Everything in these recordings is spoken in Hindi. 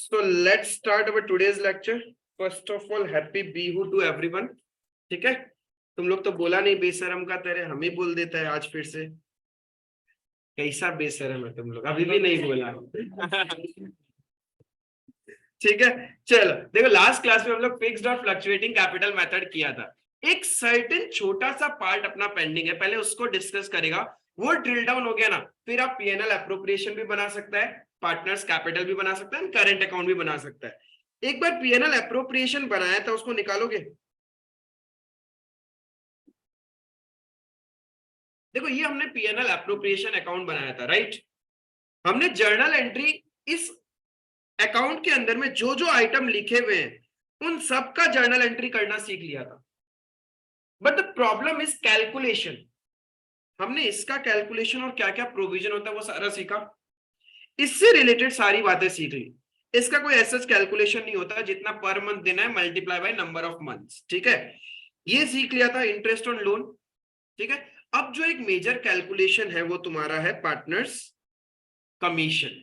So let's start our today's lecture. First of all, happy Bihu to everyone. ठीक है, तुम लोग तो बोला नहीं बेशरम का तरह हम ही बोल देता है आज फिर से। कैसा बेशरम है तुम लोग, अभी भी नहीं बोला। ठीक है, चलो देखो लास्ट क्लास में हम लोग फिक्स्ड और फ्लक्चुएटिंग कैपिटल मेथड किया था। एक सर्टेन छोटा सा पार्ट अपना पेंडिंग है, पहले उसको डिस्कस करेगा। वो ड्रिल डाउन हो गया ना, फिर आप पीएनएल अप्रोप्रिएशन भी बना सकता है, पार्टनर्स कैपिटल भी बना सकता है, करंट अकाउंट भी बना सकता है। एक बार पीएनएल अप्रोप्रिएशन बनाया था उसको निकालोगे। देखो ये हमने पीएनएल अप्रोप्रिएशन अकाउंट बनाया था, राइट। हमने जर्नल एंट्री इस अकाउंट के अंदर में जो जो आइटम लिखे हुए हैं उन सब का जर्नल एंट्री करना सीख लिया था। But the problem is calculation. हमने इसका कैलकुलेशन और क्या क्या प्रोविजन होता है वो सारा सीखा, इससे रिलेटेड सारी बातें सीख ली। इसका कोई ऐसा कैलकुलेशन नहीं होता जितना पर मंथ देना है multiply by number of months, ठीक है। ये सीख लिया था इंटरेस्ट ऑन लोन, ठीक है। अब जो एक मेजर कैलकुलेशन है वो तुम्हारा है पार्टनर्स कमीशन,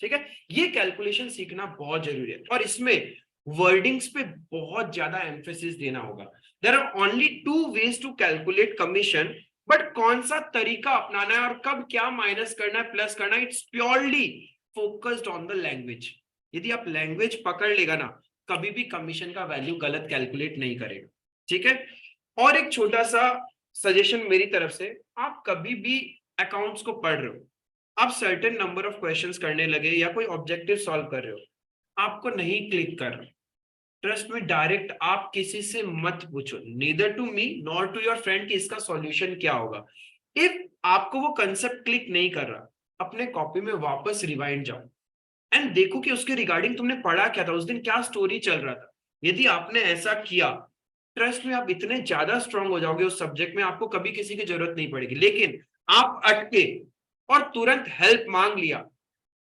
ठीक है। ये कैलकुलेशन सीखना बहुत जरूरी है और इसमें वर्डिंग्स पे बहुत ज्यादा एम्फेसिस देना होगा। There are only 2 ways to calculate commission, but कौन सा तरीका अपनाना है और कब क्या माइनस करना है प्लस करना है, it's purely focused on the language. यदि आप लैंग्वेज पकड़ लेगा ना, कभी भी कमीशन का वैल्यू गलत कैलकुलेट नहीं करेगा, ठीक है। और एक छोटा सा सजेशन मेरी तरफ से, आप कभी भी अकाउंट्स को पढ़ रहे हो, आप सर्टेन नंबर ऑफ क्वेश्चंस करने लगे या कोई ऑब्जेक्टिव सॉल्व कर रहे हो, आपको नहीं क्लिक कर रहा, ट्रस्ट में डायरेक्ट आप किसी से मत पूछो, neither to me nor to your friend कि इसका सॉल्यूशन क्या होगा। इफ आपको वो कंसेप्ट क्लिक नहीं कर रहा, अपने कॉपी में वापस रिवाइंड जाओ एंड देखो कि उसके रिगार्डिंग तुमने पढ़ा क्या था, उस दिन क्या स्टोरी चल रहा था। यदि आपने ऐसा किया, ट्रस्ट में आप इतने ज्यादा स्ट्रांग हो जाओगे उस सब्जेक्ट में, आपको कभी किसी की जरूरत नहीं पड़ेगी। लेकिन आप अटके और तुरंत हेल्प मांग लिया,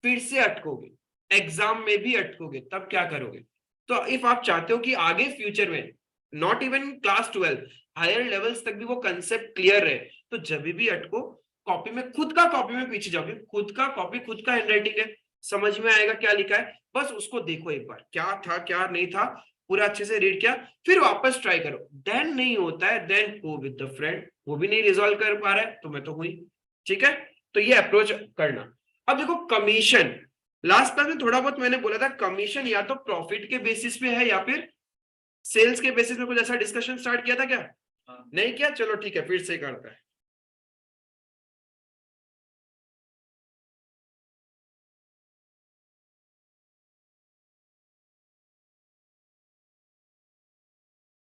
फिर से अटकोगे, एग्जाम में भी अटकोगे, तब क्या करोगे। तो इफ आप चाहते हो कि आगे फ्यूचर में not even class 12 higher levels तक भी वो कंसेप्ट क्लियर रहे, तो जब भी अटको कॉपी में, खुद का कॉपी में पीछे जाओगे, खुद का कॉपी, खुद का हैंडराइटिंग है, समझ में आएगा क्या लिखा है, बस उसको देखो एक बार, क्या था क्या नहीं था, पूरा अच्छे से रीड किया, फिर वापस ट्राई करो। देन नहीं होता है, then go with the friend, वो भी नहीं रिजॉल्व कर पा रहा है तो मैं तो हुई, ठीक है। तो ये अप्रोच करना। अब देखो कमीशन, लास्ट क्लास में थोड़ा बहुत मैंने बोला था, कमीशन या तो प्रॉफिट के बेसिस पे है या फिर सेल्स के बेसिस में, कुछ ऐसा डिस्कशन स्टार्ट किया था क्या? नहीं किया, चलो ठीक है फिर से करता है।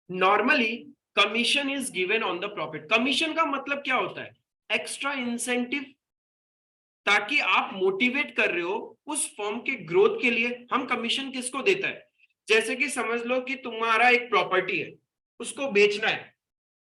Normally commission is given on the profit. Commission का मतलब क्या होता है? एक्स्ट्रा इंसेंटिव, ताकि आप मोटिवेट कर रहे हो उस फर्म के ग्रोथ के लिए। हम कमीशन किसको देता है? जैसे कि समझ लो कि तुम्हारा एक प्रॉपर्टी है, उसको बेचना है।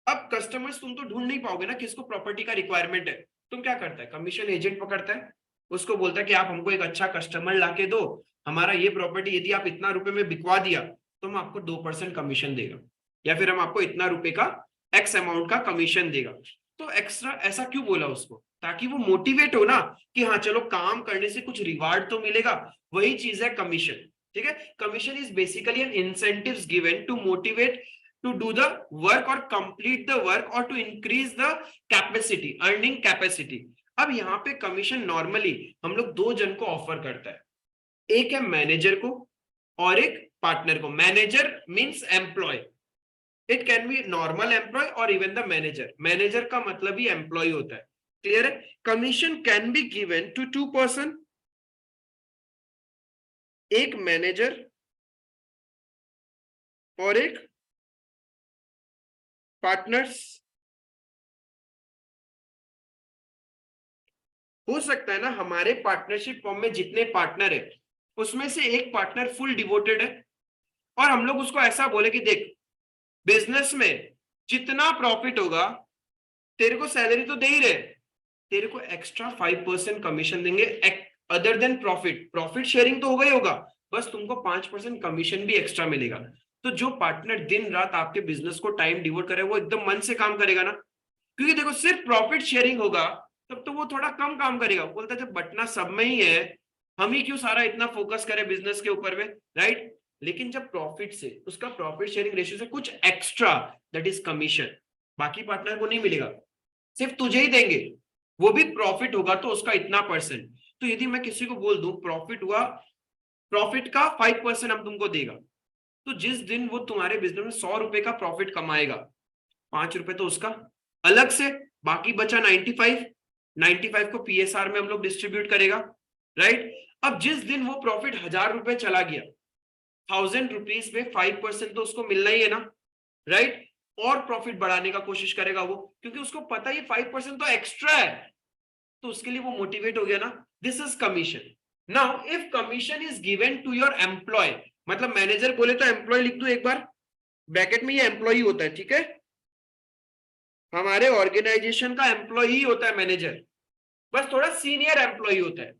अब कस्टमर्स तुम तो ढूंढ नहीं पाओगे ना किसको प्रॉपर्टी का रिक्वायरमेंट है, तुम क्या करता है, कमीशन एजेंट पकड़ता है, उसको बोलता है कि आप हमको एक अच्छा कस्टमर लाके दो, हमारा ये प्रॉपर्टी यदि आप इतना रुपए में बिकवा दिया तो हम आपको 2% कमीशन देगा, या फिर हम आपको इतना रुपए का एक्स अमाउंट का कमीशन देगा। तो एक्स्ट्रा ऐसा क्यों बोला उसको? ताकि वो मोटिवेट हो ना कि हाँ चलो काम करने से कुछ रिवार्ड तो मिलेगा। वही चीज है कमीशन, ठीक है। Commission is basically an incentives given to motivate to do the work or complete the work or to increase the capacity, earning capacity। अब यहाँ पे कमीशन नॉर्मली हम लोग 2 जन को ऑफर करता है, एक है मैनेजर को और एक पार्टनर को। Manager means employee, it can be normal employee और इवन द मैनेजर। मैनेजर का मतलब ही एम्प्लॉय होता है, क्लियर है। Commission can be given to 2 person, एक मैनेजर और एक पार्टनर्स। हो सकता है ना हमारे पार्टनरशिप फॉर्म में जितने पार्टनर है उसमें से एक पार्टनर फुल डिवोटेड है और हम लोग उसको ऐसा बोले कि देख, बिजनेस में जितना प्रॉफिट होगा तेरे को सैलरी तो दे ही रहे, तेरे को एक्स्ट्रा 5% कमीशन देंगे other than profit. Profit sharing तो होगा ही होगा, बस तुमको 5% कमीशन भी एक्स्ट्रा मिलेगा। तो जो पार्टनर दिन रात आपके बिजनेस को टाइम डिवोट करे वो एकदम मन से काम करेगा ना, क्योंकि देखो सिर्फ प्रॉफिट शेयरिंग होगा तब तो वो थोड़ा कम काम करेगा। बोलता है जब बटना सब में ही है हम ही क्यों सारा इतना फोकस करें बिजनेस के ऊपर में, राइट। लेकिन जब प्रॉफिट से, उसका प्रॉफिट शेयरिंग रेशियो से कुछ एक्स्ट्रा, दैट इज कमीशन, बाकी पार्टनर को नहीं मिलेगा, सिर्फ तुझे ही देंगे, वो भी प्रॉफिट होगा तो उसका इतना परसेंट। तो यदि मैं किसी को बोल दूं प्रॉफिट हुआ, प्रॉफिट का 5% हम तुमको देगा, तो जिस दिन वो तुम्हारे बिजनेस में 100 रुपए का प्रॉफिट कमाएगा, 5 रुपए तो उसका अलग से, बाकी बचा 95, 95 को पीएसआर में हम लोग डिस्ट्रीब्यूट करेगा, राइट। अब जिस दिन वो प्रॉफिट 1000 रुपए चला गया, 1000 रुपीज में 5% तो उसको मिलना ही है ना, राइट। और प्रॉफिट बढ़ाने का कोशिश करेगा वो, क्योंकि उसको पता है 5% तो एक्स्ट्रा है, तो उसके लिए वो मोटिवेट हो गया ना। This is commission. Now if commission is given to your employee, मतलब मैनेजर बोले तो एम्प्लॉय लिख दो एक बार ब्रैकेट में, ये एम्प्लॉय होता है, ठीक है, हमारे ऑर्गेनाइजेशन का एम्प्लॉय ही होता है मैनेजर, बस थोड़ा सीनियर एम्प्लॉय होता है।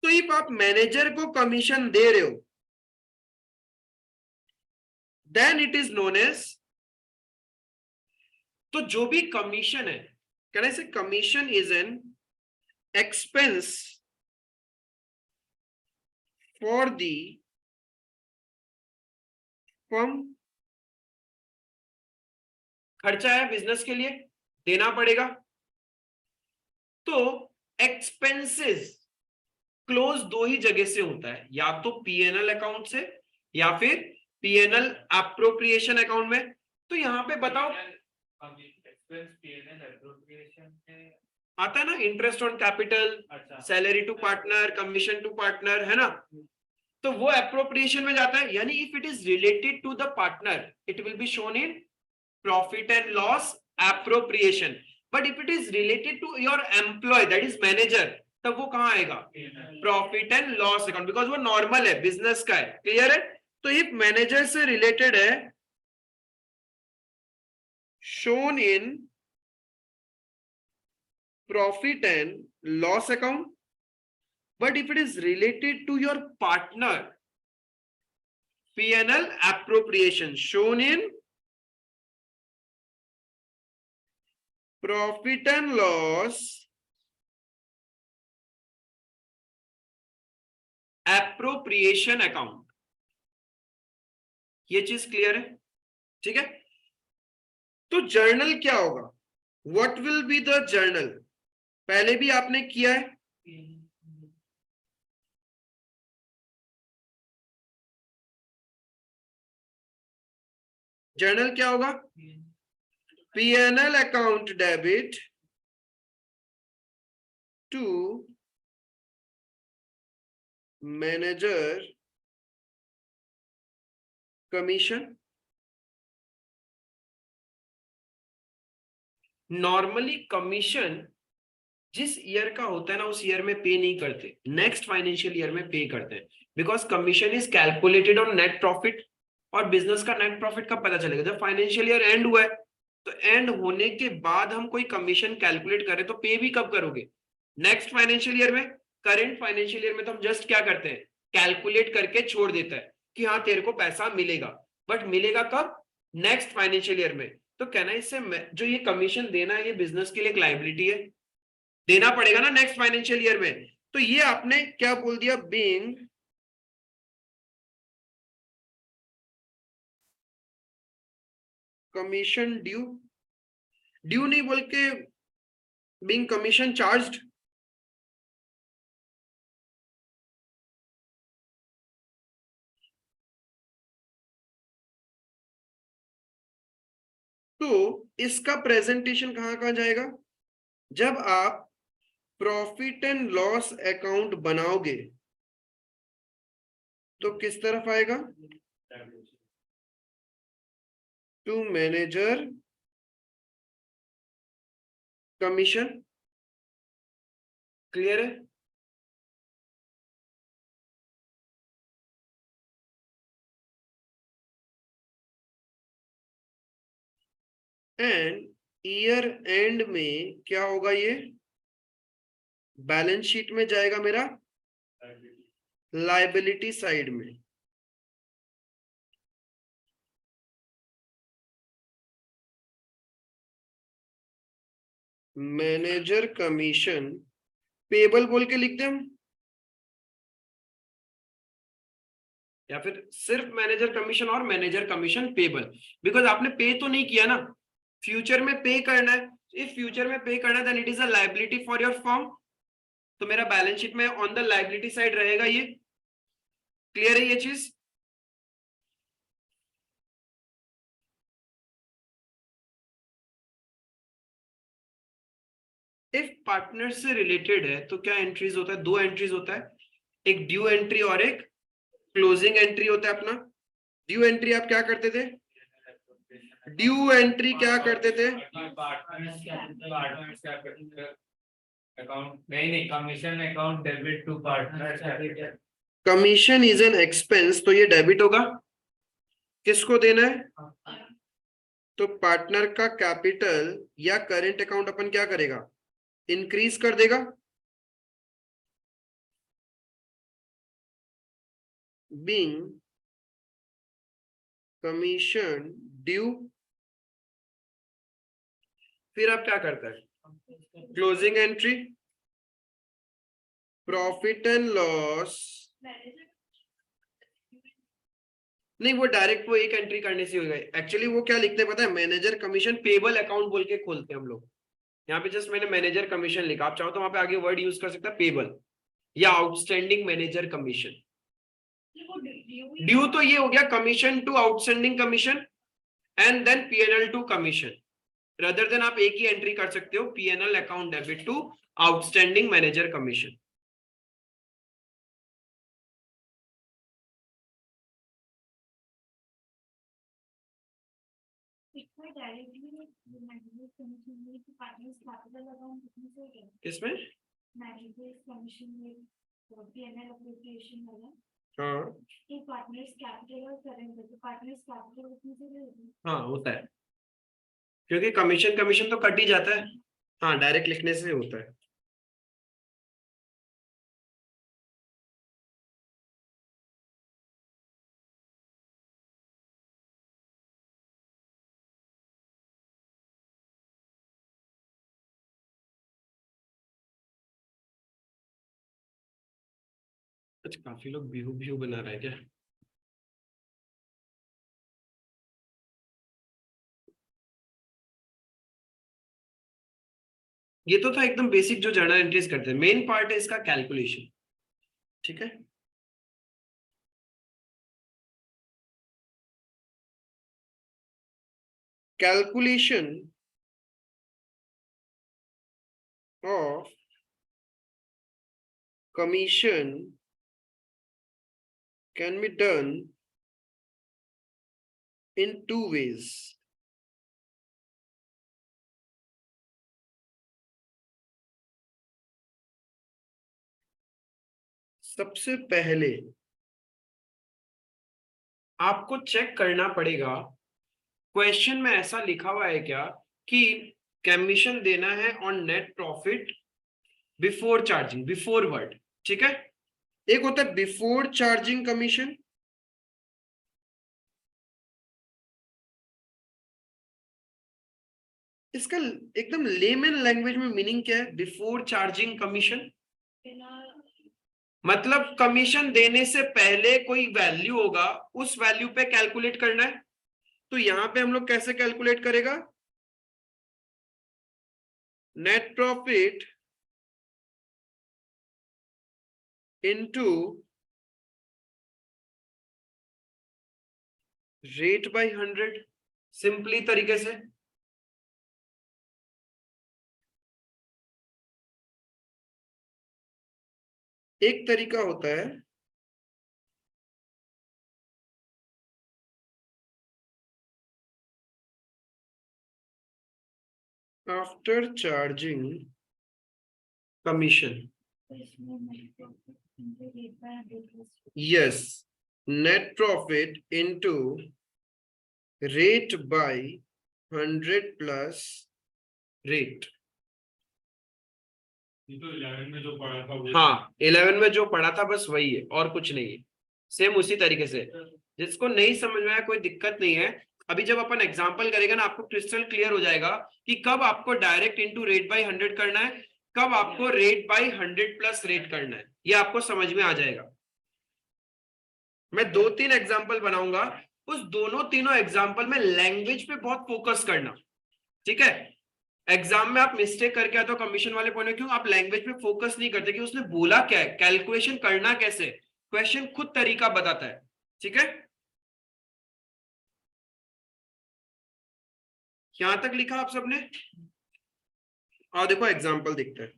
तो इफ आप मैनेजर को कमीशन दे रहे हो, then it is known as, तो जो भी कमीशन है, कहने से commission is an expense for the firm, खर्चा है बिजनेस के लिए, देना पड़ेगा। तो एक्सपेंसेस क्लोज दो ही जगह से होता है, या तो पीएनएल अकाउंट से या फिर पीएनएल अप्रोप्रिएशन अकाउंट में। तो यहां पे बताओ, आता है ना interest on capital, salary to partner, commission to partner, है ना। तो वो अप्रोप्रिएशन में जाता है, यानी if it is related to the partner it will be shown in profit and loss appropriation, but if it is related to your employee that is manager, तब वो कहां आएगा, profit and loss account, because वो नॉर्मल है, बिजनेस का है, क्लियर है। तो इफ मैनेजर से रिलेटेड है, shown in profit and loss account, but if it is related to your partner, P&L appropriation shown in profit and loss appropriation account। ये चीज क्लियर है, ठीक है। तो जर्नल क्या होगा, what will be the journal, पहले भी आपने किया है, जर्नल क्या होगा, PNL account debit to manager commission. Normally commission जिस ईयर का होता है ना उस ईयर में पे नहीं करते, नेक्स्ट फाइनेंशियल ईयर में पे करते हैं, because commission is calculated on net profit, और बिजनेस का नेट प्रॉफिट कब पता चलेगा, जब फाइनेंशियल ईयर एंड हुआ है। तो एंड होने के बाद हम कोई कमीशन कैलकुलेट करें तो पे भी कब करोगे, नेक्स्ट फाइनेंशियल ईयर में। करेंट फाइनेंशियल ईयर में तो हम जस्ट क्या करते हैं, कैलकुलेट करके छोड़ देता है कि हाँ तेरे को पैसा मिलेगा, बट मिलेगा कब, नेक्स्ट फाइनेंशियल ईयर में। तो कहना इससे जो ये कमीशन देना है ये बिजनेस के लिए एक लायबिलिटी है, देना पड़ेगा ना नेक्स्ट फाइनेंशियल ईयर में। तो ये आपने क्या बोल दिया, बीइंग कमीशन ड्यू, ड्यू नहीं बोल के बीइंग कमीशन चार्ज्ड। तो इसका प्रेजेंटेशन कहां कहां जाएगा, जब आप प्रॉफिट एंड लॉस अकाउंट बनाओगे तो किस तरफ आएगा, टू मैनेजर कमीशन, क्लियर है। एंड ईयर एंड में क्या होगा, ये बैलेंस शीट में जाएगा मेरा, लायबिलिटी साइड में। मैनेजर कमीशन पेबल बोल के लिखते हैं हम, या फिर सिर्फ मैनेजर कमीशन और मैनेजर कमीशन पेबल, बिकॉज आपने पे तो नहीं किया ना, फ्यूचर में पे करना है। इफ फ्यूचर में पे करना है then it is a liability for your firm, तो मेरा बैलेंस शीट में ऑन द लायबिलिटी साइड रहेगा ये। क्लियर है ये चीज? इफ पार्टनर से रिलेटेड है तो क्या एंट्रीज होता है? दो एंट्रीज होता है, एक ड्यू एंट्री और एक क्लोजिंग एंट्री होता है अपना। ड्यू एंट्री आप क्या करते थे? ड्यू एंट्री क्या करते थे? अकाउंट नहीं, commission account debit to partner. Commission is an expense, तो ये डेबिट होगा। किसको देना है? तो पार्टनर का कैपिटल या करेंट अकाउंट अपन क्या करेगा? इंक्रीज कर देगा। बीइंग कमीशन ड्यू, फिर आप क्या करता है? Closing entry, profit and loss. नहीं, वो डायरेक्ट वो एक एंट्री करने से होगा। एक्चुअली वो क्या लिखते हैं पता है? मैनेजर कमीशन पेबल अकाउंट बोल के खोलते हैं हम लोग। यहाँ पे जस्ट मैंने मैनेजर कमीशन लिखा, आप चाहो तो वहां पे आगे वर्ड यूज कर सकते हैं पेबल या आउटस्टैंडिंग मैनेजर कमीशन। ड्यू तो ये हो गया commission to outstanding commission and then PNL to commission. Rather than आप एक ही एंट्री कर सकते हो, PNL account debit to outstanding manager commission. किसमें? हाँ होता है, क्योंकि कमीशन कमीशन तो कट ही जाता है। हाँ, डायरेक्ट लिखने से होता है। अच्छा, काफी लोग बिहू बिहू बना रहे हैं क्या? ये तो था एकदम बेसिक जो जर्नल एंट्रीज करते हैं। मेन पार्ट है इसका कैलकुलेशन। ठीक है, calculation of commission can be done in two ways. सबसे पहले आपको चेक करना पड़ेगा क्वेश्चन में ऐसा लिखा हुआ है क्या कि कमीशन देना है on net profit before charging, before word. ठीक है, एक होता है बिफोर चार्जिंग कमीशन, इसका एकदम लेमन लैंग्वेज में मीनिंग क्या है? बिफोर चार्जिंग कमीशन मतलब कमीशन देने से पहले कोई वैल्यू होगा, उस वैल्यू पे कैलकुलेट करना है। तो यहां पे हम लोग कैसे कैलकुलेट करेगा? Net profit into rate by 100, simply तरीके से। एक तरीका होता है after charging commission, yes, net profit into rate by 100 plus rate. तो 11 में जो पढ़ा था वो, हाँ 11 में जो पढ़ा था बस वही है और कुछ नहीं है, सेम उसी तरीके से। जिसको नहीं समझ में आया कोई दिक्कत नहीं है, अभी जब अपन एग्जांपल करेगा ना आपको क्रिस्टल क्लियर हो जाएगा कि कब आपको डायरेक्ट इनटू रेट बाय 100 करना है, कब आपको रेट बाय 100 प्लस रेट करना है, ये आपको समझ में आ जाएगा। मैं 2-3 एग्जाम्पल बनाऊंगा, उस दोनों तीनों एग्जाम्पल में लैंग्वेज पे बहुत फोकस करना, ठीक है। एग्जाम में आप मिस्टेक करके आते हो कमीशन वाले पॉइंट ऑफ व्यू, आप लैंग्वेज पे फोकस नहीं करते कि उसने बोला क्या है, कैलकुलेशन करना कैसे, क्वेश्चन खुद तरीका बताता है, ठीक है। यहां तक लिखा आप सबने? और देखो एग्जाम्पल देखते हैं।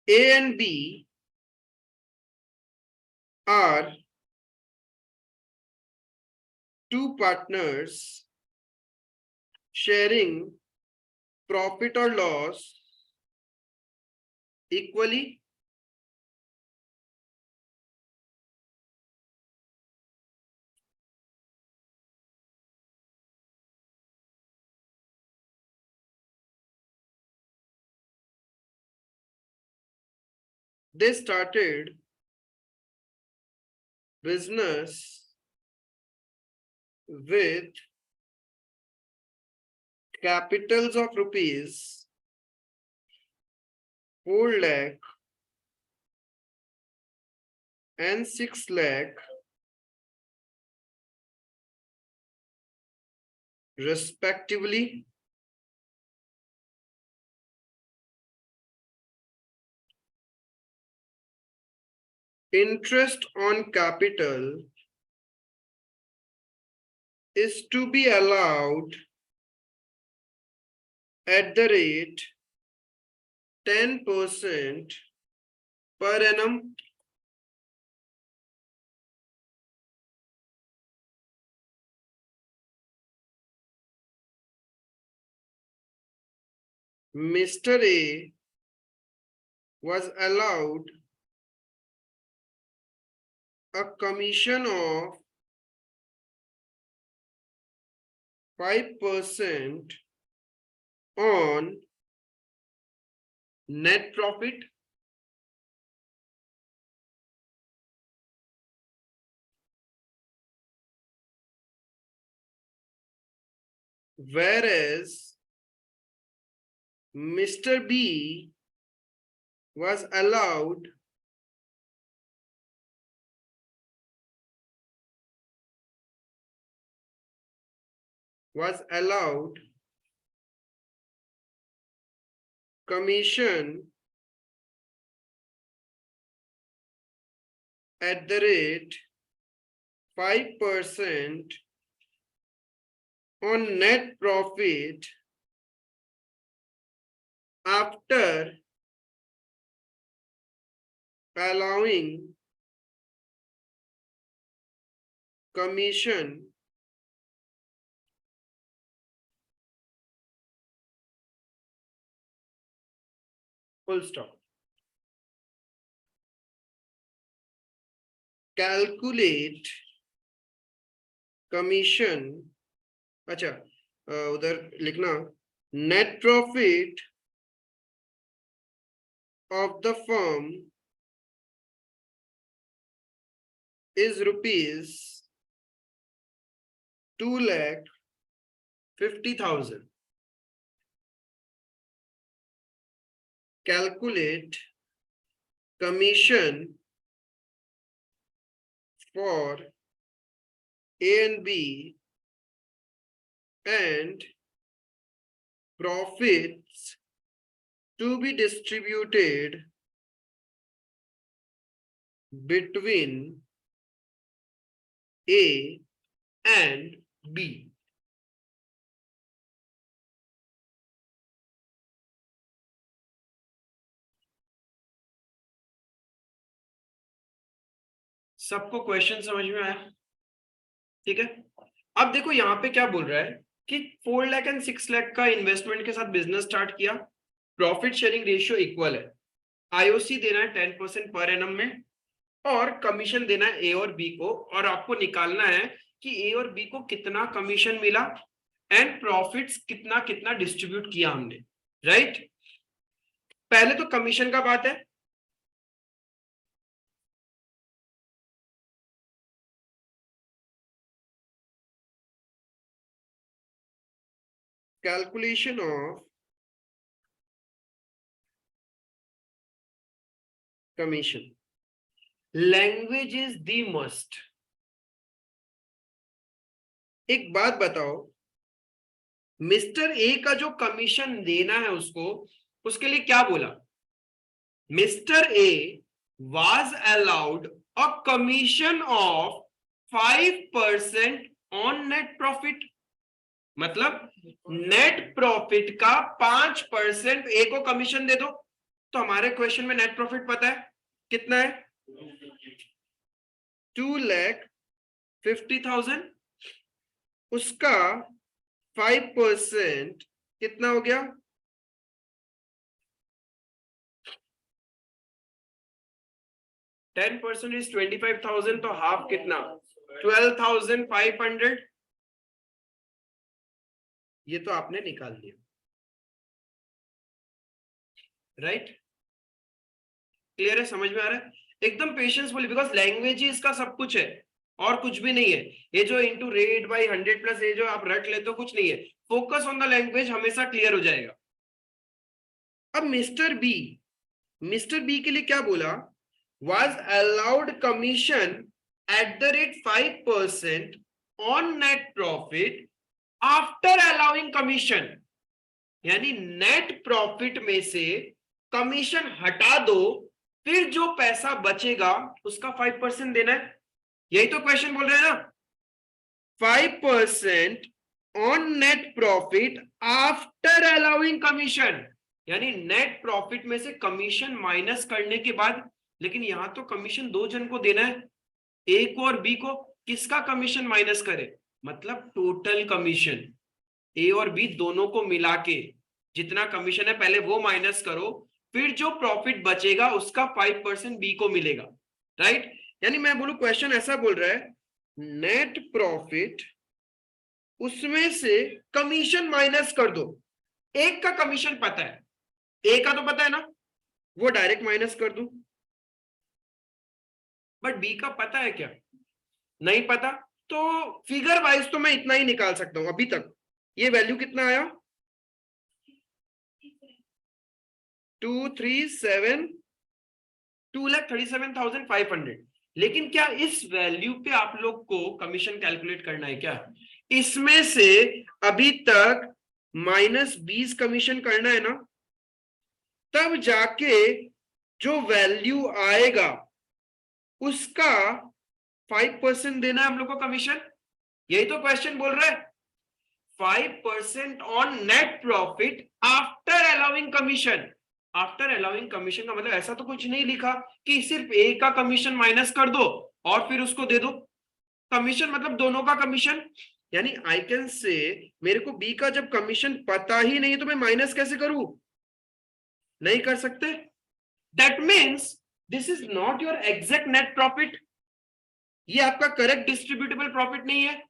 A and B are two partners sharing profit or loss equally. They started business with capitals of rupees 4 lakh and 6 lakh respectively. Interest on capital is to be allowed at the rate 10% per annum. Mr. A was allowed a commission of 5% on net profit, whereas Mr. B was allowed commission at the rate 5% on net profit after allowing commission full stop. Calculate commission, अच्छा उधर लिखना net profit of the firm is rupees 2,50,000. Calculate commission for A and B and profits to be distributed between A and B. सबको क्वेश्चन समझ में आया? ठीक है। अब देखो यहाँ पे क्या बोल रहा है कि 4 लाख एंड 6 लाख का इन्वेस्टमेंट के साथ बिजनेस स्टार्ट किया, प्रॉफिट शेयरिंग रेशियो इक्वल है, आईओसी देना है 10% पर एनम में, और कमीशन देना है ए और बी को, और आपको निकालना है कि ए और बी को कितना कमीशन मिला एंड प्रॉफिट्स कितना कितना डिस्ट्रीब्यूट किया हमने, राइट। पहले तो कमीशन का बात है, calculation of commission, language is the must. एक बात बताओ, मिस्टर ए का जो कमीशन देना है उसको, उसके लिए क्या बोला? Mister A was allowed a commission of 5% on net profit, मतलब नेट प्रॉफिट का 5% ए को कमीशन दे दो। तो हमारे क्वेश्चन में नेट प्रॉफिट पता है कितना है? 2,50,000। उसका 5% कितना हो गया? 10% इज 25,000, तो हाफ कितना? 12,500। ये तो आपने निकाल दिया, राइट? क्लियर है? समझ में आ रहा है? एकदम पेशेंसफुली, बिकॉज लैंग्वेज ही इसका सब कुछ है और कुछ भी नहीं है। ये जो इंटू रेट बाई 100 प्लस ये जो आप रट लेते हो कुछ नहीं है। फोकस ऑन द लैंग्वेज, हमेशा क्लियर हो जाएगा। अब मिस्टर बी के लिए क्या बोला? was allowed commission at the rate 5% on net profit after allowing commission, यानी नेट प्रॉफिट में से कमीशन हटा दो, फिर जो पैसा बचेगा उसका 5% देना है। यही तो क्वेश्चन बोल रहे हैं ना, 5% on net profit after allowing commission, यानी नेट प्रॉफिट में से कमीशन माइनस करने के बाद। लेकिन यहां तो कमीशन दो जन को देना है, ए को और बी को। किसका कमीशन माइनस करे? मतलब टोटल कमीशन, ए और बी दोनों को मिला के जितना कमीशन है पहले वो माइनस करो, फिर जो प्रॉफिट बचेगा उसका 5% बी को मिलेगा, राइट? यानी मैं बोलूं क्वेश्चन ऐसा बोल रहा है, नेट प्रॉफिट उसमें से कमीशन माइनस कर दो। एक का कमीशन पता है, ए का तो पता है ना, वो डायरेक्ट माइनस कर दूं। बट बी का पता है क्या? नहीं पता। तो फिगर वाइज तो मैं इतना ही निकाल सकता हूं अभी तक। ये वैल्यू कितना आया? 2,37,500। लेकिन क्या इस वैल्यू पे आप लोग को कमीशन कैलकुलेट करना है क्या? इसमें से अभी तक -20 कमीशन करना है ना, तब जाके जो वैल्यू आएगा उसका 5% देना है हम लोग को कमीशन। यही तो क्वेश्चन बोल रहा है, 5% on net profit after allowing commission. After allowing commission का मतलब ऐसा तो कुछ नहीं लिखा कि सिर्फ ए का कमीशन माइनस कर दो और फिर उसको दे दो। कमीशन मतलब दोनों का कमीशन। यानी आई कैन से, मेरे को बी का जब कमीशन पता ही नहीं तो मैं माइनस कैसे करूं? नहीं कर सकते। That means this is not your exact net profit. ये आपका करेक्ट डिस्ट्रीब्यूटेबल प्रॉफिट नहीं है,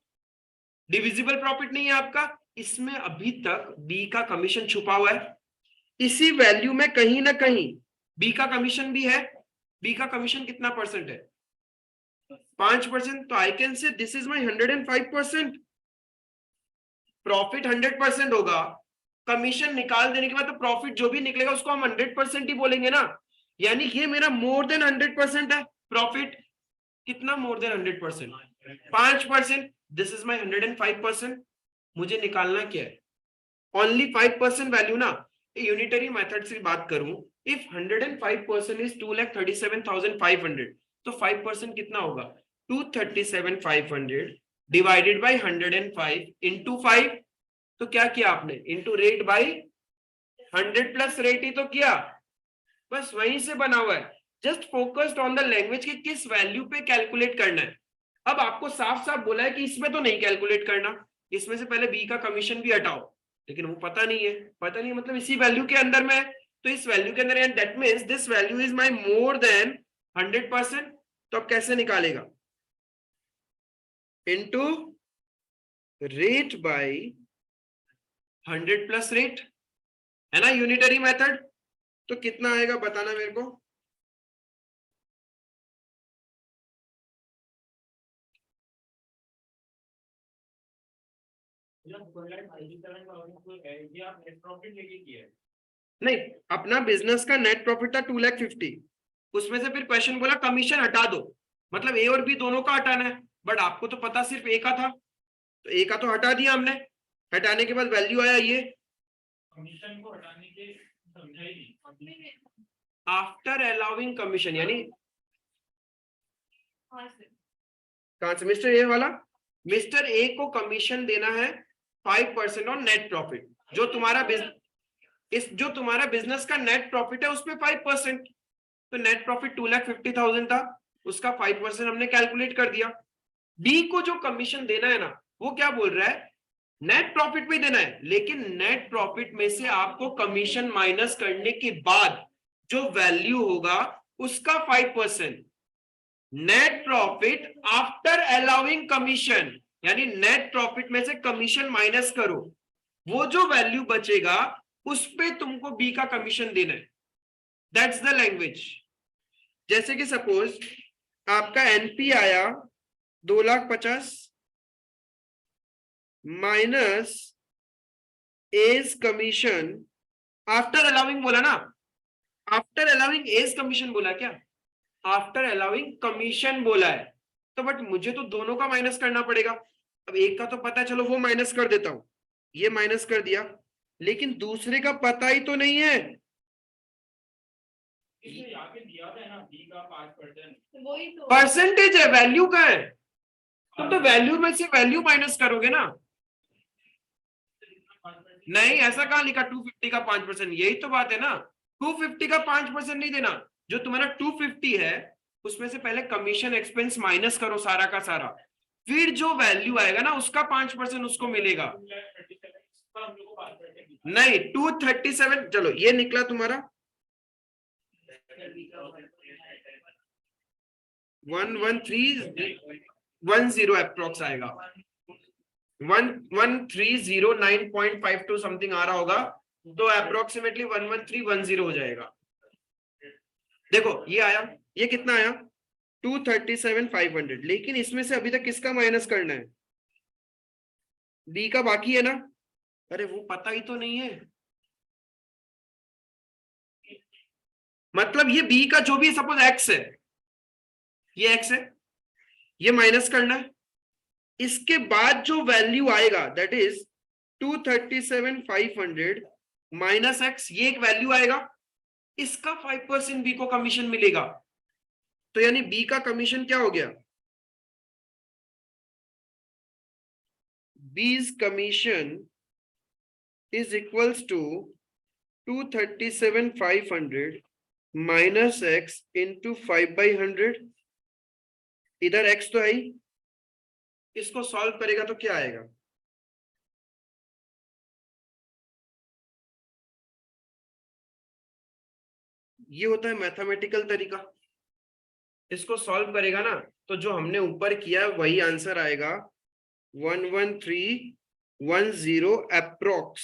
डिविजिबल प्रॉफिट नहीं है आपका। इसमें अभी तक बी का कमीशन छुपा हुआ है। इसी वैल्यू में कहीं ना कहीं बी का कमीशन भी है। बी का कमीशन कितना परसेंट है? 5%। तो I can say this is my 105%। Profit 100% होगा, कमीशन निकाल देने के बाद तो प्रॉफिट जो भी निकलेगा उसको हम 100% ही बोलेंगे ना। यानी ये मेरा मोर देन 100% है प्रॉफिट। कितना more than 100%? 5%। This is my 105%। मुझे निकालना क्या है? ओनली 5% वैल्यू ना। यूनिटरी मेथड से बात करूं, इफ 105% इज 2,37,500, तो 5% कितना होगा? 2,37,500 डिवाइडेड बाई 105 इंटू 5। तो क्या किया आपने? Into rate by 100 plus rate ही तो किया। बस वहीं से बना हुआ है। Just focused on the language की किस वैल्यू पे कैलकुलेट करना है। अब आपको साफ साफ बोला है कि इसमें तो नहीं कैलकुलेट करना, इसमें से पहले बी का कमीशन भी हटाओ, लेकिन वो पता नहीं है। पता नहीं मतलब इसी वैल्यू के अंदर में है, तो इस वैल्यू के अंदर है, that means this value is my more than 100%। तो अब कैसे निकालेगा? Into rate by 100 plus rate, है ना यूनिटरी मेथड। तो कितना आएगा बताना मेरे को? नहीं, अपना बिजनेस का नेट प्रॉफिट था 2,50,000, उसमें से फिर क्वेश्चन बोला कमीशन हटा दो, मतलब ए और बी दोनों का हटाना है, बट आपको तो पता सिर्फ ए का था, तो ए का तो हटा दिया हमने। हटाने के बाद वैल्यू आया ये, कमीशन को हटाने के समझा ही नहीं। आफ्टर अलाउिंग कमीशन, यानी कहां से मिस्टर ए वाला, मिस्टर ए को कमीशन देना है 5% ऑन नेट प्रॉफिट। जो तुम्हारा बिजनेस का नेट प्रॉफिट है उसमें 5%, तो नेट प्रॉफिट 2,50,000 था, उसका 5% हमने कैलकुलेट कर दिया। बी को जो कमीशन देना है ना, वो क्या बोल रहा है, नेट प्रॉफिट में देना है, लेकिन नेट प्रॉफिट में से आपको कमीशन माइनस करने के बाद जो वैल्यू होगा उसका 5%। Net profit after allowing commission, यानी नेट प्रॉफिट में से कमीशन माइनस करो, वो जो वैल्यू बचेगा उस पे तुमको बी का कमीशन देना है। That's the language. जैसे कि सपोज आपका एनपी आया 2,50,000 minus A's commission after allowing बोला ना, आफ्टर अलाउिंग एज कमीशन बोला क्या, आफ्टर अलाउिंग कमीशन बोला है, तो बट मुझे तो दोनों का माइनस करना पड़ेगा। अब एक का तो पता है, चलो वो माइनस कर देता हूं, ये माइनस कर दिया, लेकिन दूसरे का पता ही तो नहीं है। परसेंटेज है, वैल्यू का है, तुम तो वैल्यू में से वैल्यू माइनस करोगे ना। नहीं, ऐसा कहां लिखा 250 का 5%, यही तो बात है ना, 250 का 5% नहीं देना, जो तुम्हारा 250 है उसमें से पहले कमीशन एक्सपेंस माइनस करो सारा का सारा, फिर जो वैल्यू आएगा ना उसका 5% उसको मिलेगा। नहीं, 237, चलो ये निकला तुम्हारा 11310 अप्रोक्स आएगा, 1130 समथिंग आ रहा होगा, तो अप्रोक्सीमेटली 11310 हो जाएगा। देखो ये आया, ये कितना आया 237,500, लेकिन इसमें से अभी तक किसका माइनस करना है, बी का बाकी है ना, अरे वो पता ही तो नहीं है, मतलब ये बी का जो भी सपोज एक्स है, ये एक्स है, ये माइनस करना है, इसके बाद जो वैल्यू आएगा दैट इज 237,500 माइनस एक्स, ये एक वैल्यू आएगा, इसका 5% बी को कमीशन मिलेगा, तो यानी बी का कमीशन क्या हो गया, B's commission is equals to 237,500 minus X into 5/100, इधर एक्स तो है ही, इसको सॉल्व करेगा तो क्या आएगा, ये होता है मैथमेटिकल तरीका, इसको सॉल्व करेगा ना तो जो हमने ऊपर किया वही आंसर आएगा 11310 अप्रोक्स।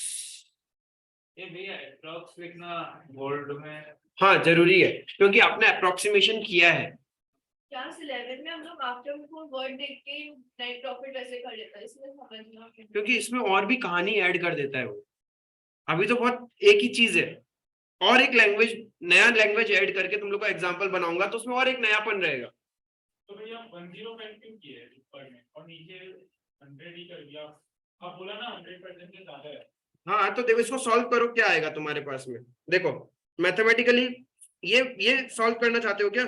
ये भैया अप्रॉक्स लिखना बोल्ड में, हाँ जरूरी है, क्योंकि आपने अप्रोक्सीमेशन किया है। क्लास 11 में हम लोग आफ्टर वर्ड देख के नेट प्रॉफिट वैसे कर लेता है, इसमें समझना, क्योंकि इसमें और भी कहानी ऐड कर देता है वो, अभी तो बहुत एक ही चीज है, और एक लैंग्वेज, नया लैंग्वेज ऐड करके तुम लोग का एग्जांपल बनाऊंगा तो उसमें और एक नयापन रहेगा। तो भैया 105 क्यों किए ऊपर में और नीचे 100 ही कर दिया, आप बोला ना 100% से ज्यादा है। हाँ तो देखो इसको सॉल्व करो, क्या आएगा तुम्हारे पास में, देखो मैथमेटिकली ये सॉल्व करना चाहते हो क्या,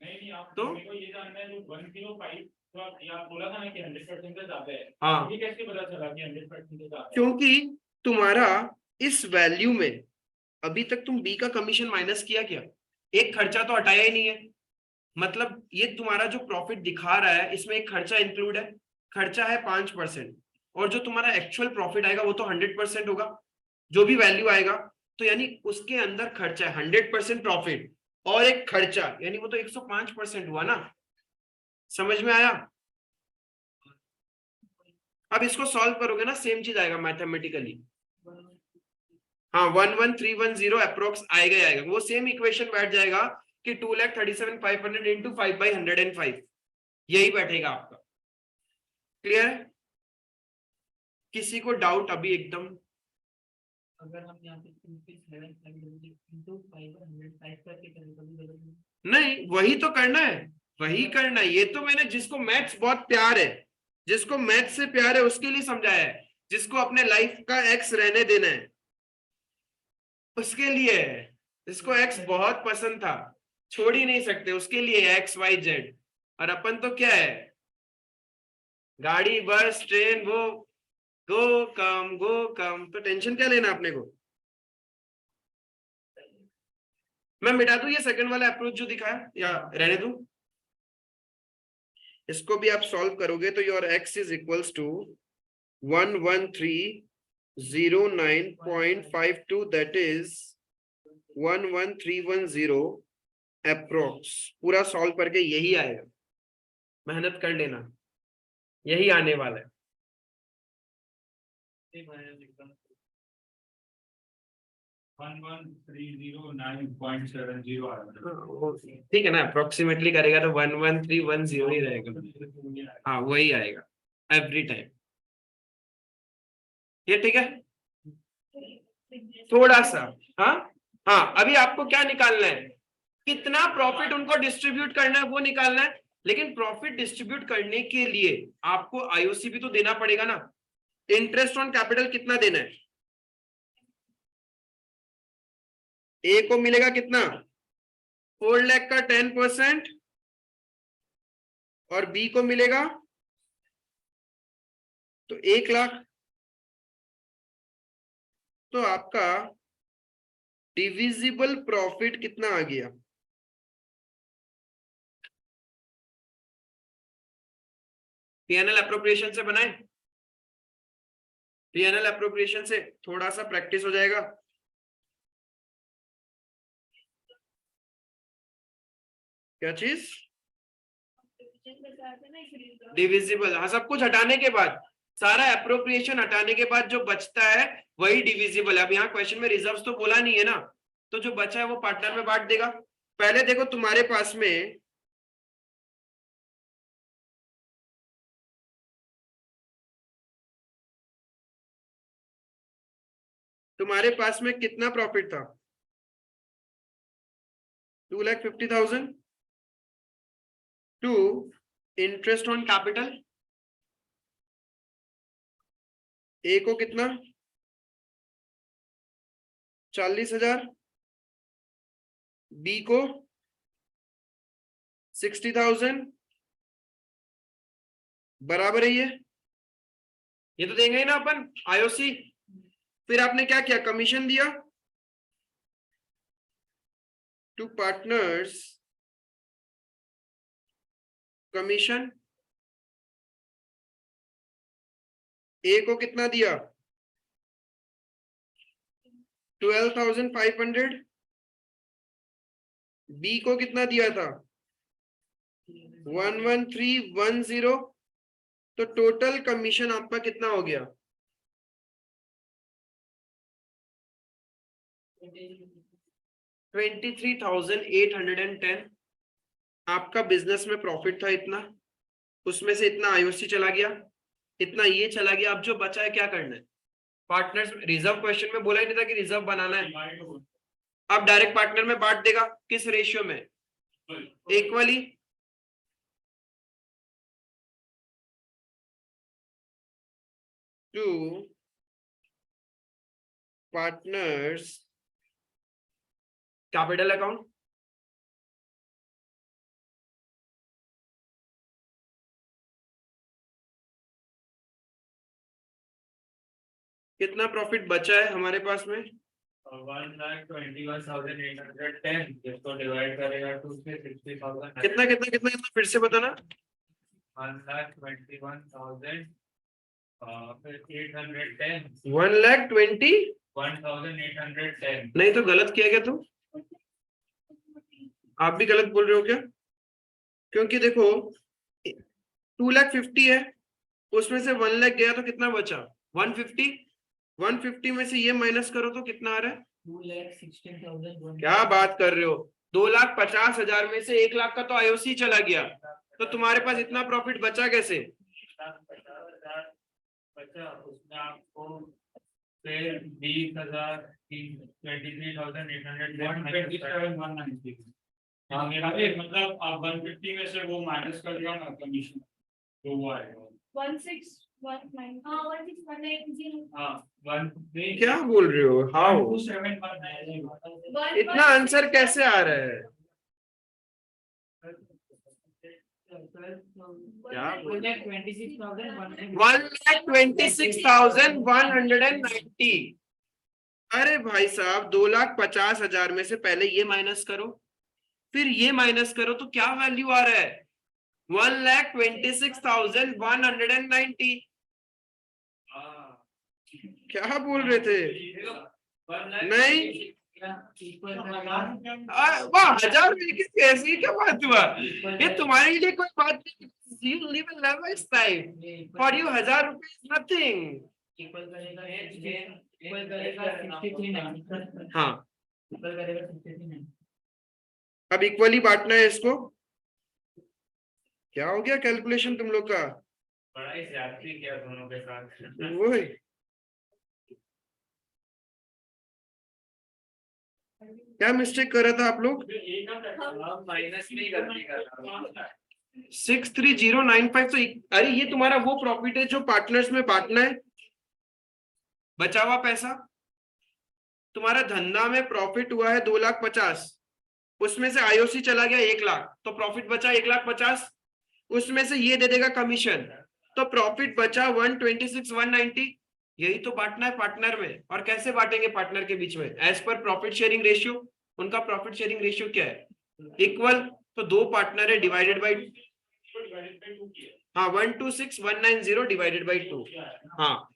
नहीं आप तो मेरे को ये जानना है जो 105 तो आप बोला था ना कि 100% से ज्यादा है, हाँ ये कैसे पता चला कि 100% से ज्यादा है? क्योंकि तुम्हारा इस वैल्यू में अभी तक तुम बी का कमीशन माइनस किया क्या, एक खर्चा तो हटाया ही नहीं है, मतलब ये तुम्हारा जो प्रॉफिट दिखा रहा है इसमें एक खर्चा इंक्लूड है, खर्चा है 5%, और जो तुम्हारा एक्चुअल प्रॉफिट आएगा वो तो 100% होगा, जो भी वैल्यू आएगा, तो यानी उसके अंदर खर्चा है 100% प्रॉफिट और एक खर्चा, यानी वो तो 105% हुआ ना, समझ में आया। अब इसको सॉल्व करोगे ना सेम चीज आएगा मैथमेटिकली, हाँ 11310 अप्रोक्स आएगा ही आएगा, वो सेम इक्वेशन बैठ जाएगा कि 2,37,500 इंटू 5/105, यही बैठेगा आपका। क्लियर है, किसी को डाउट अभी एकदम, अगर हम यहाँ पे 5 करके करें तो भी गलत नहीं। नहीं, वही तो करना है, वही करना है। ये तो मैंने, जिसको मैथ्स बहुत प्यार है, जिसको मैथ्स से प्यार है उसके लिए समझाया है, जिसको अपने लाइफ का एक्स रहने देना है उसके लिए है, जिसको एक्स बहुत पसंद था, छोड़ ही नहीं सकते, उसके लिए एक्स वाई जेड। और अपन तो क्या है, गाड़ी बस ट्रेन, वो गो कम, तो टेंशन क्या लेना अपने को। मैं मिटा दूं ये सेकंड वाला अप्रोच जो दिखाया, या रहने दूं? इसको भी आप सॉल्व करोगे तो your X is equals to 11309.52, that is 11310 approx. पूरा सॉल्व करके यही आएगा, मेहनत कर लेना, यही आने वाला है। ठीक है, मैं लिखता हूँ 11,309.70 आ रहा है। ठीक है ना, अप्रोक्सीमेटली करेगा तो 11310 ही रहेगा। हाँ वही आएगा एवरी टाइम। ये ठीक है, थोड़ा सा। हाँ हाँ, अभी आपको क्या निकालना है, कितना प्रॉफिट उनको डिस्ट्रीब्यूट करना है वो निकालना है। लेकिन प्रॉफिट डिस्ट्रीब्यूट करने के लिए आपको आईओसी भी तो देना पड़ेगा ना। इंटरेस्ट ऑन कैपिटल कितना देना है? ए को मिलेगा कितना, 4 लाख का 10%, और बी को मिलेगा तो 1 लाख। तो आपका डिविजिबल प्रॉफिट कितना आ गया? पीएनएल एप्रोप्रिएशन से बनाए, पीएनएल एप्रोप्रिएशन से थोड़ा सा प्रैक्टिस हो जाएगा। क्या चीज? डिविजिबल। हाँ, सब कुछ हटाने के बाद, सारा एप्रोप्रिएशन हटाने के बाद जो बचता है वही डिविजिबल है। अब यहाँ क्वेश्चन में रिजर्व्स तो बोला नहीं है ना, तो जो बचा है वो पार्टनर में बांट देगा। पहले देखो तुम्हारे पास में कितना प्रॉफिट था? 2,50,000 टू इंटरेस्ट ऑन कैपिटल। ए को कितना, 40,000, बी को 60,000, बराबर है ये तो देंगे ही ना अपन आईओसी। फिर आपने क्या किया, कमीशन दिया टू पार्टनर्स, कमीशन। ए को कितना दिया, 12,500, बी को कितना दिया था, 11310। तो टोटल कमीशन आपका कितना हो गया, 23,810। आपका बिजनेस में प्रॉफिट था इतना, उसमें से इतना आईओसी चला गया, इतना ये चला गया। अब जो बचा है क्या करना है, पार्टनर्स। रिजर्व क्वेश्चन में बोला ही नहीं था कि रिजर्व बनाना है। अब डायरेक्ट पार्टनर में बांट देगा, किस रेशियो में, equally. To partners capital account. कितना प्रॉफिट बचा है हमारे पास में, 1,21,810, जिसको डिवाइड करेगा तो उसके 60,000। कितना कितना कितना कितना, फिर से बताना। 1,21,810, 1,20,000 1,810। नहीं तो गलत किया क्या तू? आप भी गलत बोल रहे हो क्या? क्योंकि देखो 2,50,000 है, उसमें से 1 लाख गया तो कितना बचा, 150। 150 में से ये माइनस करो तो कितना आ रहा है, 2,16,000। क्या बात कर रहे हो, 2,50,000 में से 1 लाख का तो आईओसी चला गया, तो तुम्हारे पास इतना प्रॉफिट बचा कैसे? 50,000 बचा, उसमें आपको फिर 1,23,800 हाँ मेरा मतलब आप 150 में से वो माइनस कर दिया ना कमीशन तो वो आएगा 1619 हाँ 16190 हाँ 1 क्या बोल रहे हो? हाउ 2719 इतना आंसर कैसे आ रहा है? क्या बोल रहे हो? 1,26,190। अरे भाई साहब 2,50,000 में से पहले ये माइनस करो, फिर ये माइनस करो, तो क्या वैल्यू आ रहा है? 1,26,190। क्या बोल रहे थे? नहीं वाह 1,000 ऐसी क्या बात हुआ? ये तुम्हारे लिए कोई बात नहीं। You live a lifestyle. For you 1,000 rupees is nothing. Equal करेगा 6390 हाँ इक्वल करेगा 6390 अब इक्वली बांटना है इसको। क्या हो गया कैलकुलेशन तुम लोग का? बड़ा ही ज्यादती किया दोनों के साथ वो है। क्या मिस्टेक कर रहा था आप लोग? माइनस नहीं गलती कर रहा 63095 तो अरे ये तुम्हारा वो प्रॉफिट है जो पार्टनर्स में बांटना है। बचा हुआ पैसा तुम्हारा धंधा में प्रॉफिट हुआ है 2,50,000, उसमें से आईओसी चला गया 1,00,000, तो प्रॉफिट बचा 1,50,000, उसमें से ये दे देगा कमीशन, तो प्रॉफिट बचा 126,190। यही तो बांटना है पार्टनर में। और कैसे बांटेंगे पार्टनर के बीच में? As per profit sharing ratio. उनका प्रॉफिट शेयरिंग रेशियो क्या है? इक्वल। तो दो पार्टनर है डिवाइडेड बाई, हाँ 126,190 डिवाइडेड बाई 2। हाँ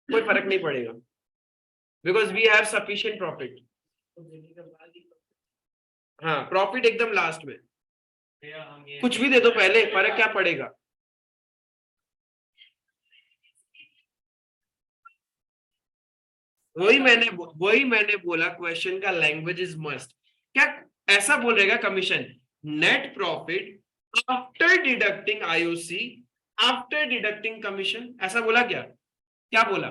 कोई फर्क नहीं पड़ेगा because we have sufficient profit. हाँ प्रॉफिट एकदम लास्ट में, कुछ भी दे दो पहले, फर्क क्या पड़ेगा? वही मैंने बोला क्वेश्चन का लैंग्वेज इज मस्ट। क्या ऐसा बोल रहेगा commission net profit after deducting IOC after deducting commission, ऐसा बोला क्या? क्या बोला?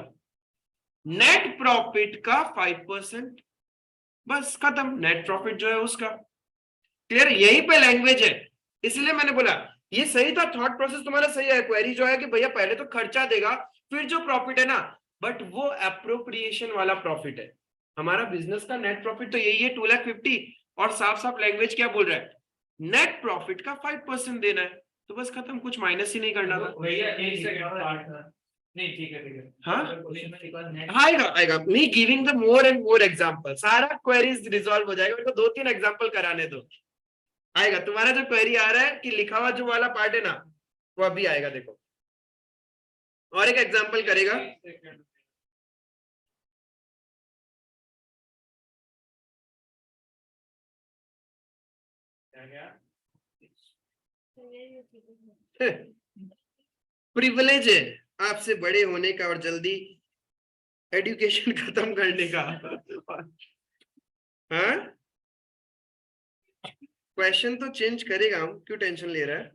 नेट प्रॉफिट का 5%, बस खत्म। नेट प्रॉफिट जो है उसका। क्लियर? यही पे लैंग्वेज है, इसलिए मैंने बोला ये सही था। थॉट प्रोसेस तुम्हारा सही है। क्वेरी जो है कि भैया पहले तो खर्चा देगा फिर जो प्रॉफिट है ना, बट वो अप्रोप्रिएशन वाला प्रॉफिट है। हमारा बिजनेस का नेट प्रॉफिट तो यही है 2,50,000, और साफ साफ लैंग्वेज क्या बोल रहा है? नेट प्रॉफिट का 5% देना है, तो बस खत्म, कुछ माइनस ही नहीं करना था। भैया एक सेकंड नहीं ठीक है हाँ आएगा मी giving the more and more example, सारा क्वेरीज रिजॉल्व हो जाएगा। मेरे को 2-3 एग्जांपल कराने दो, आएगा। तुम्हारा जो क्वेरी आ रहा है कि लिखा हुआ जो वाला पार्ट है ना, वो अभी आएगा। देखो और एक एग्जांपल करेगा। प्रिविलेज है आपसे बड़े होने का और जल्दी एजुकेशन खत्म करने का। हाँ क्वेश्चन तो चेंज करेगा हम, क्यों टेंशन ले रहा है?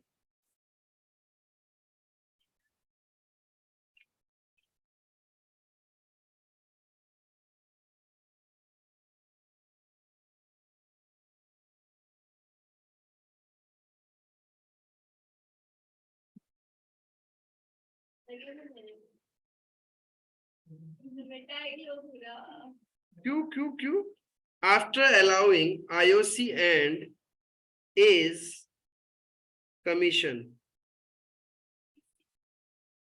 क्यों क्यों क्यों? After allowing IOC and is commission,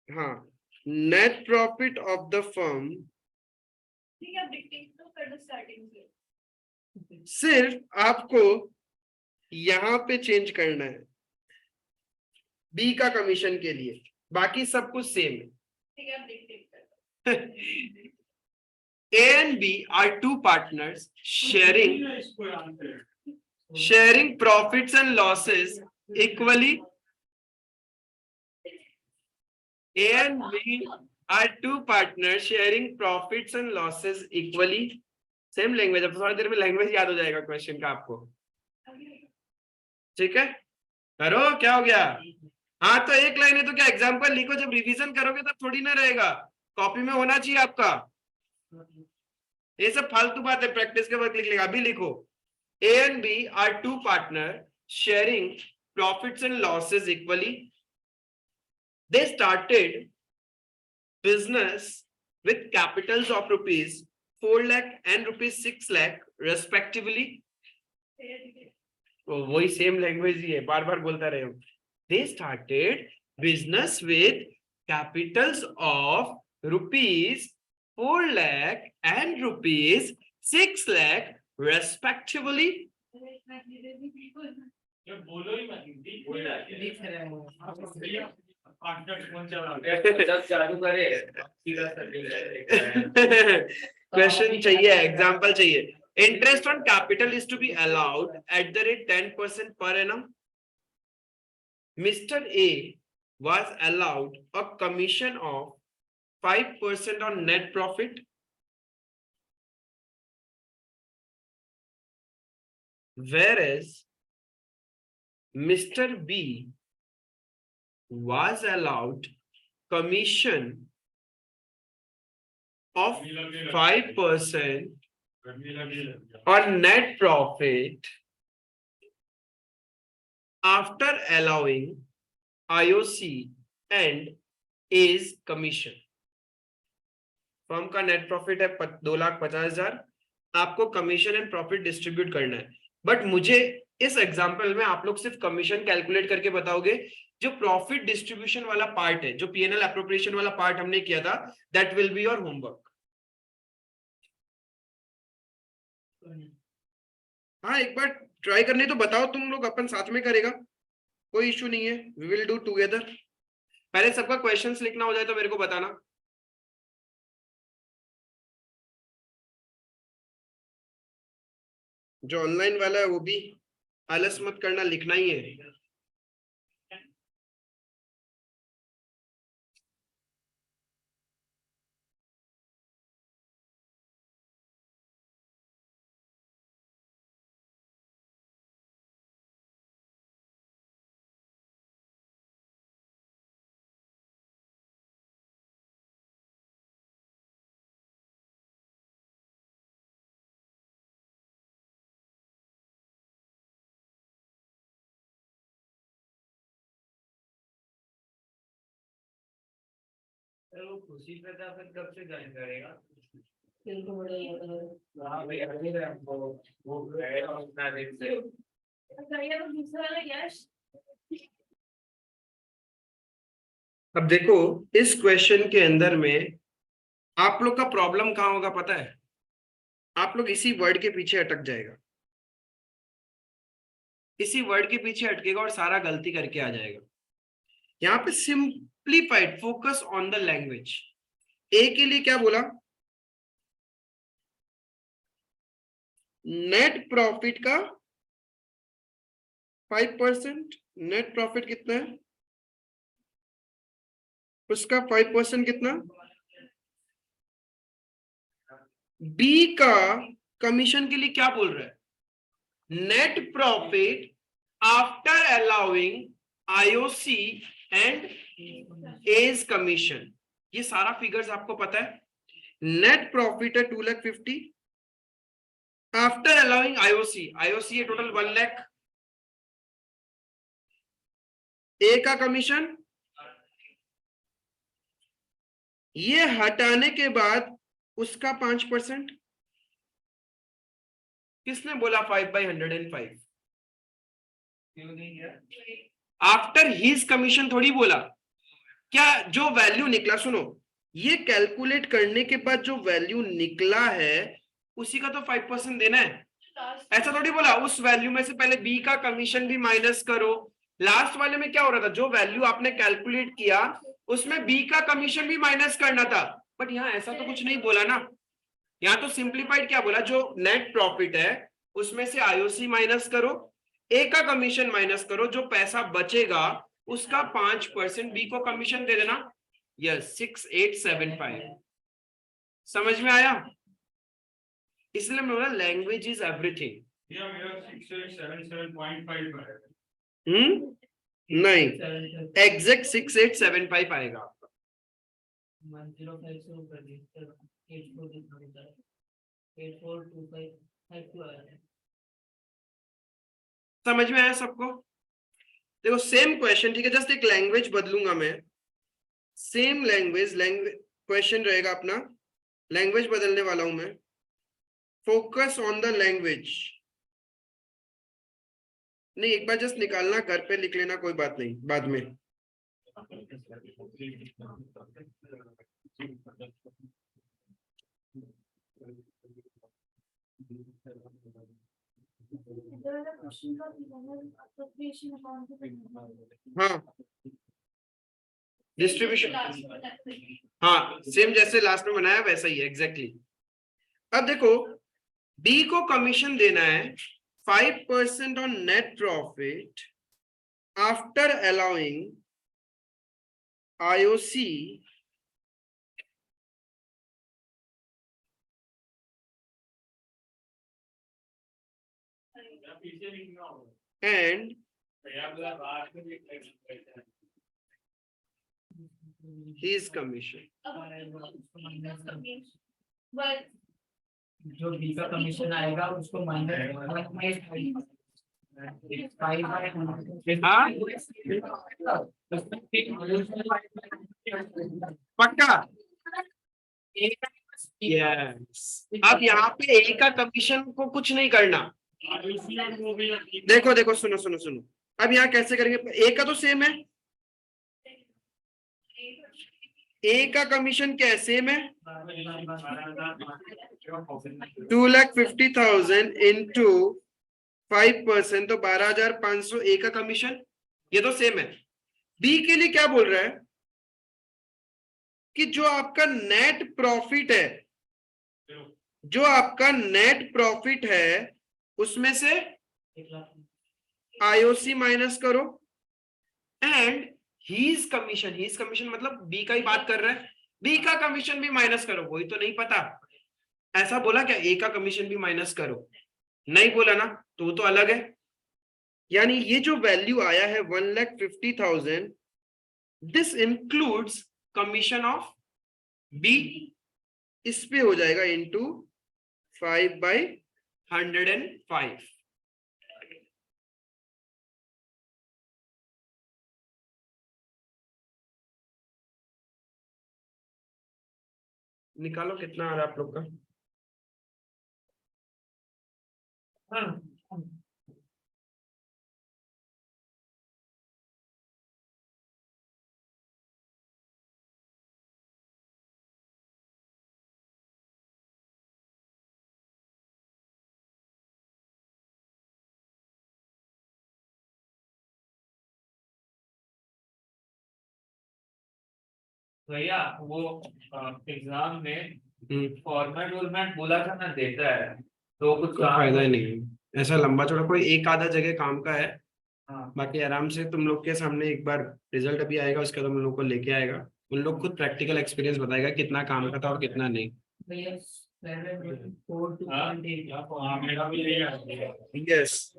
हाँ net profit of the firm सिर्फ आपको यहां पे चेंज करना है बी का कमीशन के लिए, बाकी सब कुछ सेम है। A and B are two partners sharing profits and losses equally. A and B are two partners sharing profits and losses equally. Same language. अब थोड़ी देर में लैंग्वेज याद हो जाएगा क्वेश्चन का आपको। ठीक है करो, क्या हो गया? हाँ तो एक लाइन है तो क्या एग्जाम्पल लिखो, जब रिवीजन करोगे तब थोड़ी ना रहेगा, कॉपी में होना चाहिए आपका। ये सब फालतू बात है, प्रैक्टिस के वक्त लिख लेगा। अभी लिखो A and B are two partners sharing profits and losses equally. They started business with capitals of rupees 4 lakh and rupees 6 lakh respectively. तो वही सेम लैंग्वेज ही है, बार बार बोलता रहे हो। They started business with capitals of rupees 4 lakh and rupees 6 lakh respectively. ये बोलो ही मत, दिख नहीं रहा है। दिख रहा है वो। पार्टनर कौन चला रहा है? जब चालू करे सीधा सा दिख रहा है। क्वेश्चन चाहिए, एग्जांपल चाहिए। Interest on capital is to be allowed at the rate 10% per annum. Mr. A was allowed a commission of 5% on net profit. Whereas Mr. B was allowed commission of 5% on net profit after allowing IOC and A's commission. Firm का नेट प्रॉफिट है 2,50,000, आपको कमीशन एंड प्रॉफिट डिस्ट्रीब्यूट करना है। बट मुझे इस एग्जांपल में आप लोग सिर्फ कमीशन कैलकुलेट करके बताओगे, जो प्रॉफिट डिस्ट्रीब्यूशन वाला पार्ट है, जो पीएनएल एप्रोप्रिएशन वाला पार्ट हमने किया था, that will be your homework. हाँ एक बार ट्राई करने तो बताओ तुम लोग, अपन साथ में करेगा, कोई इशू नहीं है, वी विल डू टुगेदर। पहले सबका क्वेश्चंस लिखना हो जाए तो मेरे को बताना। जो ऑनलाइन वाला है वो भी आलस मत करना, लिखना ही है। वो खुशी प्रतापन कब से ज्वाइन करेगा? बिल्कुल बढ़िया। हाँ भाई अभी वो रहेगा उतना दिन से। ये तो दूसरा वाला यश। अब देखो इस क्वेश्चन के अंदर में आप लोग का प्रॉब्लम कहाँ होगा पता है? आप लोग इसी वर्ड के पीछे अटक जाएगा, इसी वर्ड के पीछे अटकेगा और सारा गलती करके आ जाएगा। यहाँ पे simplified focus on the language. A के लिए क्या बोला? नेट प्रॉफिट का 5%, नेट प्रॉफिट कितना है उसका 5% कितना? बी का कमीशन के लिए क्या बोल रहा है? Net profit after allowing IOC and A's commission. ये सारा फिगर्स आपको पता है। नेट प्रॉफिट है 2,50,000 आफ्टर अलाउइंग आईओसी, आईओसी है टोटल 1 लाख। ए का कमीशन ये हटाने के बाद उसका 5%। किसने बोला 5/105? क्यों नहीं किया? आफ्टर हिज कमीशन थोड़ी बोला। क्या जो वैल्यू निकला, सुनो, ये कैलकुलेट करने के बाद जो वैल्यू निकला है उसी का तो 5% देना है। ऐसा थोड़ी बोला उस वैल्यू में से पहले बी का कमीशन भी माइनस करो। लास्ट वाले में क्या हो रहा था? जो वैल्यू आपने कैलकुलेट किया उसमें बी का कमीशन भी माइनस करना था। बट यहाँ ऐसा तो कुछ नहीं बोला ना। यहाँ तो सिंप्लीफाइड क्या बोला? जो नेट प्रॉफिट है उसमें से आईओसी माइनस करो, ए का कमीशन माइनस करो, जो पैसा बचेगा उसका 5% बी को कमीशन दे देना। यस 6875। समझ में आया? इसलिए मैं बोला लैंग्वेज इज एवरीथिंग। ये मेरा 6877.5 है। नहीं, एग्जैक्ट 6875 आएगा आपका। 105 से ऊपर दी 8425 आया। समझ में आया सबको? देखो सेम क्वेश्चन, ठीक है, जस्ट एक लैंग्वेज बदलूंगा मैं, सेम लैंग्वेज क्वेश्चन रहेगा अपना, लैंग्वेज बदलने वाला हूं मैं, फोकस ऑन द लैंग्वेज। नहीं, एक बार जस्ट निकालना, घर पे लिख लेना, कोई बात नहीं, बाद में। हाँ, डिस्ट्रीब्यूशन, हाँ सेम जैसे लास्ट में बनाया वैसा ही है एग्जैक्टली। अब देखो, बी को कमीशन देना है 5% on net profit after allowing IOC पीछे लिखना होगा एंड his commission। जो बी का कमीशन आएगा उसको माइनस हाँ पक्का, यस। अब यहाँ पे ए का कमीशन को कुछ नहीं करना। देखो देखो, सुनो सुनो सुनो, अब यहाँ कैसे करेंगे, ए का तो सेम है, ए का कमीशन क्या है, सेम है, 2,50,000 इंटू 5%, तो 12,500 ए का कमीशन, ये तो सेम है। बी के लिए क्या बोल रहा है कि जो आपका नेट प्रॉफिट है, जो आपका नेट प्रॉफिट है उसमें से आईओसी माइनस करो and his commission, his commission मतलब बी का ही बात कर रहा है, बी का कमीशन भी माइनस करो। वही तो नहीं पता, ऐसा बोला क्या ए का कमीशन भी माइनस करो, नहीं बोला ना, तो अलग है। यानी ये जो वैल्यू आया है 1,50,000, this includes commission of B, इस पे हो जाएगा इंटू 5/105। निकालो कितना आ रहा है आप लोग का। भैया वो एग्जाम में फॉर्मेट बोला था ना, देता है तो कुछ कोई फायदा ही नहीं है ऐसा लंबा चौड़ा, कोई एक आधा जगह काम का है। हाँ। बाकी आराम से तुम लोग के सामने एक बार रिजल्ट अभी आएगा, उसके बाद हम लोग को लेके आएगा, उन लोग खुद प्रैक्टिकल एक्सपीरियंस बताएगा कितना काम का था और कितना नहीं। मेरा भी यही है। यस,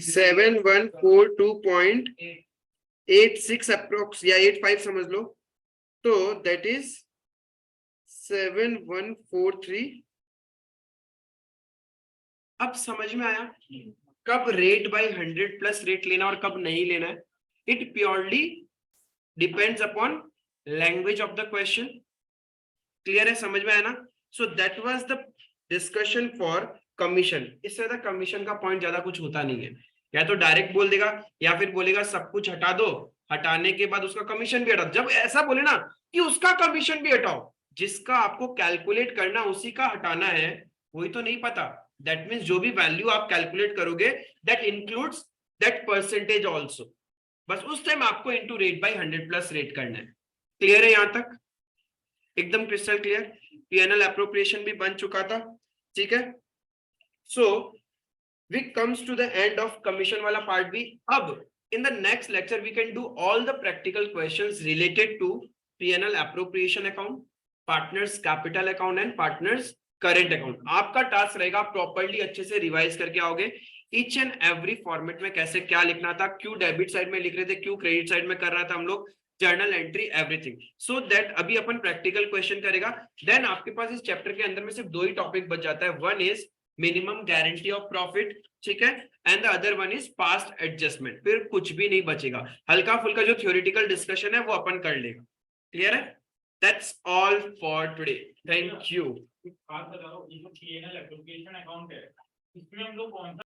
7142.86 अप्रोक्स या 85 समझ लो, तो दैट इज 7143। अब समझ में आया कब रेट बाय 100 प्लस रेट लेना और कब नहीं लेना है। It purely depends upon language of the question. Clear है, समझ में आया ना? So that was the discussion for commission. इससे ज्यादा कमीशन का पॉइंट ज्यादा कुछ होता नहीं है, या तो डायरेक्ट बोल देगा या फिर बोलेगा सब कुछ हटा दो, हटाने के बाद उसका कमीशन भी हटा दो। जब ऐसा बोले ना कि उसका कमीशन भी हटाओ, जिसका आपको कैलकुलेट करना उसी का हटाना है, वही तो नहीं पता। दैट मीन्स जो भी वैल्यू आप कैलकुलेट करोगे that includes that percentage also. बस उस टाइम आपको into rate by 100 plus rate करना है। क्लियर है? यहां तक एकदम क्रिस्टल क्लियर। पीएनएल एप्रोप्रिएशन भी बन चुका था, ठीक है। So we comes to the end of commission वाला पार्ट भी। अब in the next lecture we can do all the practical questions related to P&L appropriation account, partners capital account and partners current account। आपका टास्क रहेगा प्रॉपर्ली अच्छे से रिवाइज करके आओगे, ईच एंड एवरी फॉर्मेट में कैसे क्या लिखना था, क्यों डेबिट साइड में लिख रहे थे, क्यों क्रेडिट साइड में कर रहा था हम लोग, journal entry everything. So that अभी अपन प्रैक्टिकल क्वेश्चन करेगा। देन आपके पास इस चैप्टर के अंदर में सिर्फ 2 ही टॉपिक बच जाता है, one is minimum guarantee of profit, ठीक है, and the other one is past adjustment. फिर कुछ भी नहीं बचेगा, हल्का फुल्का जो थ्योरेटिकल डिस्कशन है वो अपन कर लेगा। क्लियर है? That's all for today, thank you. बात बताओ, ये जो P&L एप्लीकेशन अकाउंट है, इसमें हम लोग कौन सा